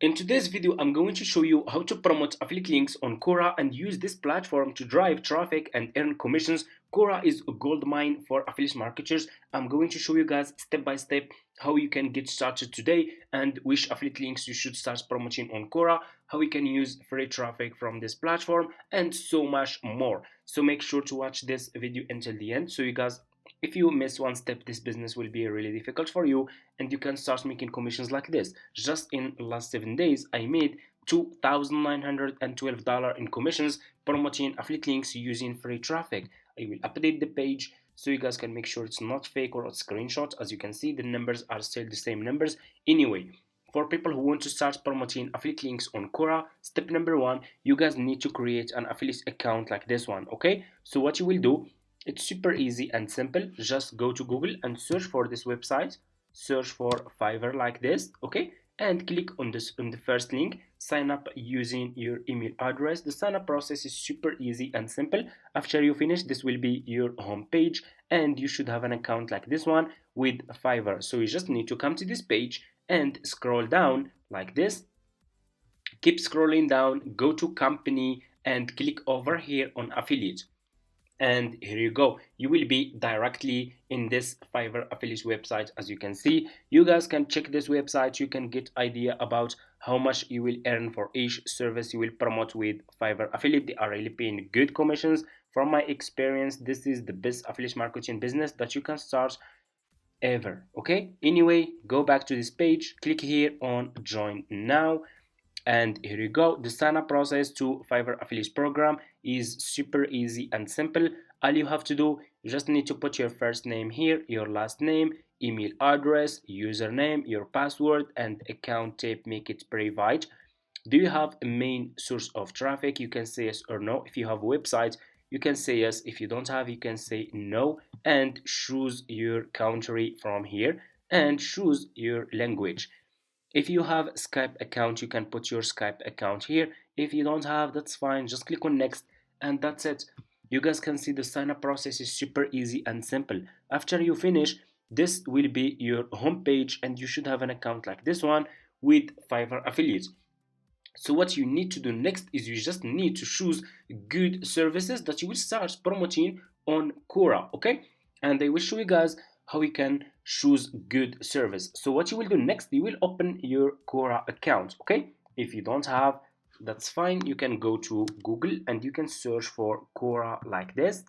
In today's video, I'm going to show you how to promote affiliate links on Quora and use this platform to drive traffic and earn commissions. Quora is a gold mine for affiliate marketers. I'm going to show you guys step by step how you can get started today and which affiliate links you should start promoting on Quora, how you can use free traffic from this platform, and so much more. So make sure to watch this video until the end so you guys, if you miss one step, this business will be really difficult for you and you can start making commissions like this. Just in the last 7 days, I made $2,912 in commissions promoting affiliate links using free traffic. I will update the page so you guys can make sure it's not fake or a screenshot. As you can see, the numbers are still the same numbers. Anyway, for people who want to start promoting affiliate links on Quora, step number one, you guys need to create an affiliate account like this one. Okay, so what you will do, it's super easy and simple. Just go to Google and search for this website, search for Fiverr like this, okay, and click on this on the first link. Sign up using your email address. The sign up process is super easy and simple. After you finish, this will be your home page and you should have an account like this one with Fiverr. So you just need to come to this page and scroll down like this. Keep scrolling down, go to company and click over here on affiliate. And here you go, you will be directly in this Fiverr affiliate website. As you can see, you guys can check this website, you can get idea about how much you will earn for each service you will promote with Fiverr affiliate. They are really paying good commissions. From my experience, this is the best affiliate marketing business that you can start ever. Okay, anyway, go back to this page, click here on join now, and here you go. The sign up process to Fiverr affiliate program is super easy and simple. All you have to do, you just need to put your first name here, your last name, email address, username, your password, and account type. Make it private. Do you have a main source of traffic? You can say yes or no. If you have a website, you can say yes. If you don't have, you can say no, and choose your country from here and choose your language. If you have a Skype account, you can put your Skype account here. If you don't have, that's fine. Just click on next and that's it. You guys can see the sign up process is super easy and simple. After you finish, this will be your home page and you should have an account like this one with Fiverr affiliates. So what you need to do next is you just need to choose good services that you will start promoting on Quora, okay? And I will show you guys how you can choose good service. So what you will do next, you will open your Quora account, okay? If you don't have, that's fine. You can go to Google and you can search for Quora like this.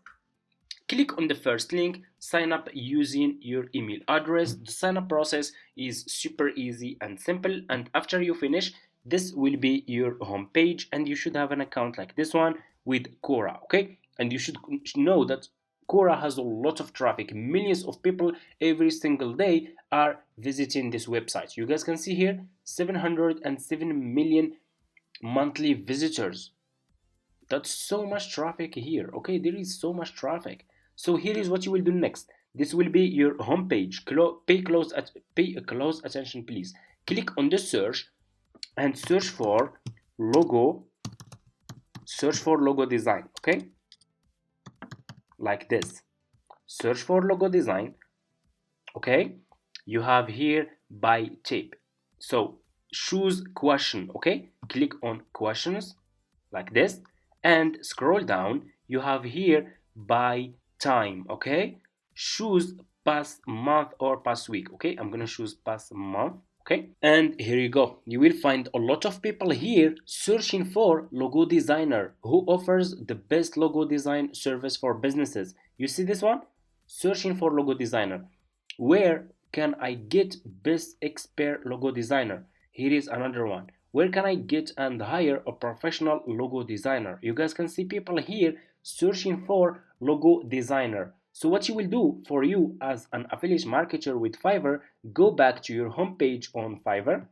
Click on the first link, sign up using your email address. The sign up process is super easy and simple, and after you finish, this will be your home page and you should have an account like this one with Quora, okay? And you should know that Quora has a lot of traffic. Millions of people every single day are visiting this website. You guys can see here 707 million monthly visitors. That's so much traffic here, okay? There is so much traffic. So here is what you will do next. This will be your home page. Pay close attention, please. Click on the search and search for logo. Search for logo design, okay? Like this. Search for logo design, okay? You have here by type. So choose question, okay? Click on questions like this and scroll down. You have here by time, okay? Choose past month or past week, okay? I'm gonna choose past month, okay? And here you go. You will find a lot of people here searching for logo designer who offers the best logo design service for businesses. You see this one? Searching for logo designer. Where can I get best expert logo designer? Here is another one. Where can I get and hire a professional logo designer? You guys can see people here searching for logo designer. So what you will do for you as an affiliate marketer with Fiverr, go back to your homepage on Fiverr,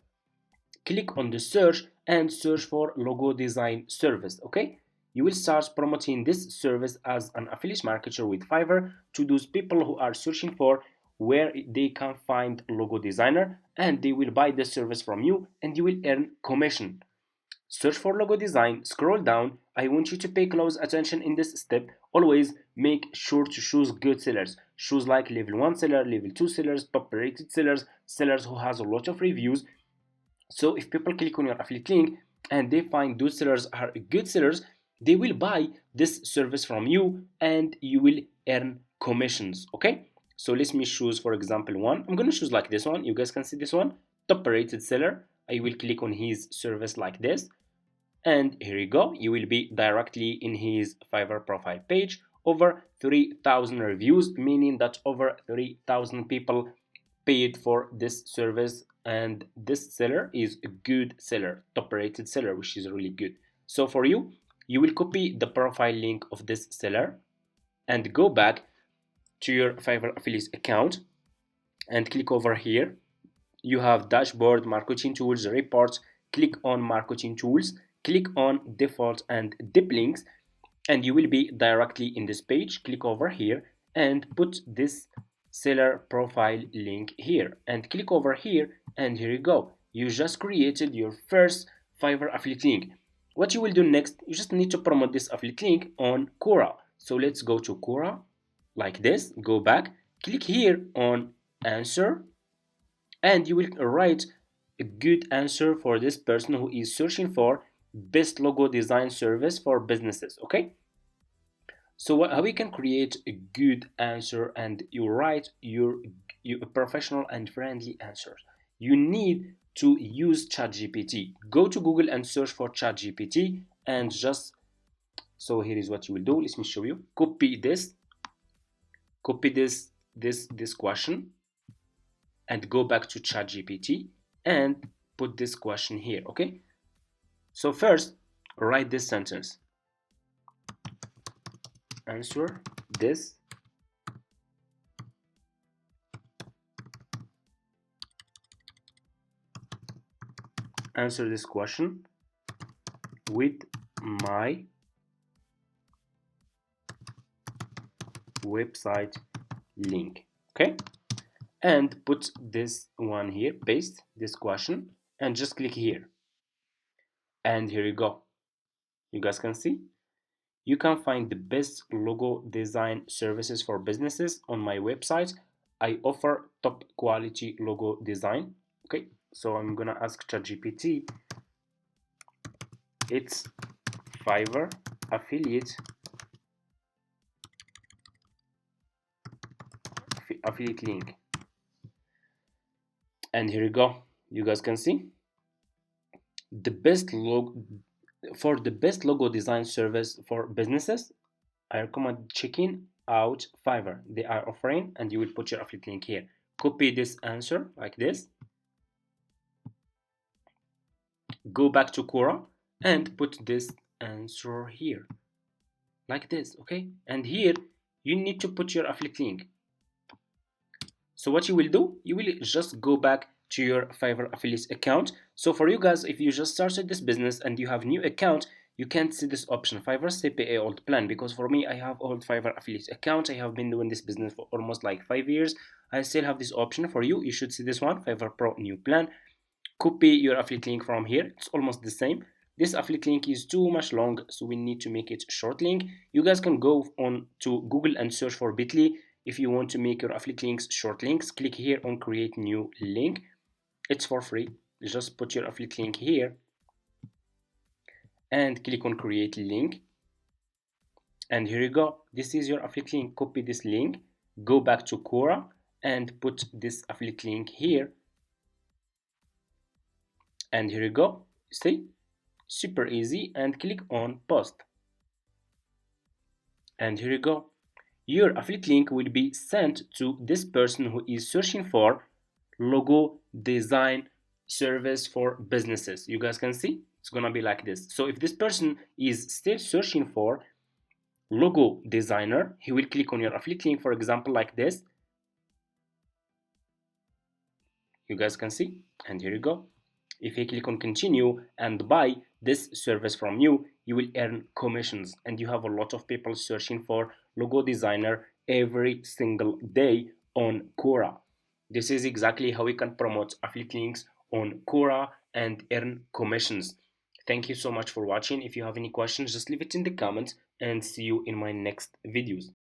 click on the search and search for logo design service, okay? You will start promoting this service as an affiliate marketer with Fiverr to those people who are searching for where they can find logo designer, and they will buy the service from you and you will earn commission. Search for logo design, scroll down. I want you to pay close attention in this step. Always make sure to choose good sellers. Choose like level 1 seller, level 2 sellers, top rated sellers, sellers who has a lot of reviews. So if people click on your affiliate link and they find those sellers are good sellers, they will buy this service from you and you will earn commissions. Okay, so let me choose, for example, one. I'm going to choose like this one. You guys can see this one, top rated seller. I will click on his service like this, and here you go. You will be directly in his Fiverr profile page. Over 3,000 reviews, meaning that over 3,000 people paid for this service, and this seller is a good seller, top rated seller, which is really good. So for you, you will copy the profile link of this seller and go back to your Fiverr affiliate account and click over here. You have dashboard, marketing tools, reports. Click on marketing tools, click on default and deep links, and you will be directly in this page. Click over here and put this seller profile link here and click over here, and here you go. You just created your first Fiverr affiliate link. What you will do next, you just need to promote this affiliate link on Quora. So let's go to Quora like this, go back, click here on answer, and you will write a good answer for this person who is searching for best logo design service for businesses. Okay, so how we can create a good answer and you write your professional and friendly answers? You need to use ChatGPT. Go to Google and search for ChatGPT and just, so here is what you will do. Let me show you. Copy this question and go back to ChatGPT and put this question here. Okay, so first write this sentence: answer this question with my website link. Okay, and put this one here, paste this question and just click here, and here you go. You guys can see you can find the best logo design services for businesses on my website. I offer top quality logo design. Okay, so I'm gonna ask ChatGPT, it's Fiverr affiliate link, and here you go. You guys can see the best logo for the best logo design service for businesses. I recommend checking out Fiverr. They are offering, and you will put your affiliate link here. Copy this answer like this, go back to Quora and put this answer here like this. Okay, and here you need to put your affiliate link. So what you will do, you will just go back to your Fiverr affiliate account. So for you guys, if you just started this business and you have new account, you can't see this option, Fiverr CPA old plan, because for me, I have old Fiverr affiliate account. I have been doing this business for almost like 5 years. I still have this option. For you, you should see this one, Fiverr Pro new plan. Copy your affiliate link from here. It's almost the same. This affiliate link is too much long, so we need to make it short link. You guys can go on to Google and search for Bitly. If you want to make your affiliate links short links, click here on create new link. It's for free. Just put your affiliate link here and click on create link, and here you go. This is your affiliate link. Copy this link, go back to Quora and put this affiliate link here, and here you go. See, super easy, and click on post, and here you go. Your affiliate link will be sent to this person who is searching for logo design service for businesses. You guys can see it's gonna be like this. So if this person is still searching for logo designer, he will click on your affiliate link, for example, like this. You guys can see, and here you go. If you click on continue and buy this service from you, you will earn commissions, and you have a lot of people searching for logo designer every single day on Quora. This is exactly how we can promote affiliate links on Quora and earn commissions. Thank you so much for watching. If you have any questions, just leave it in the comments, and see you in my next videos.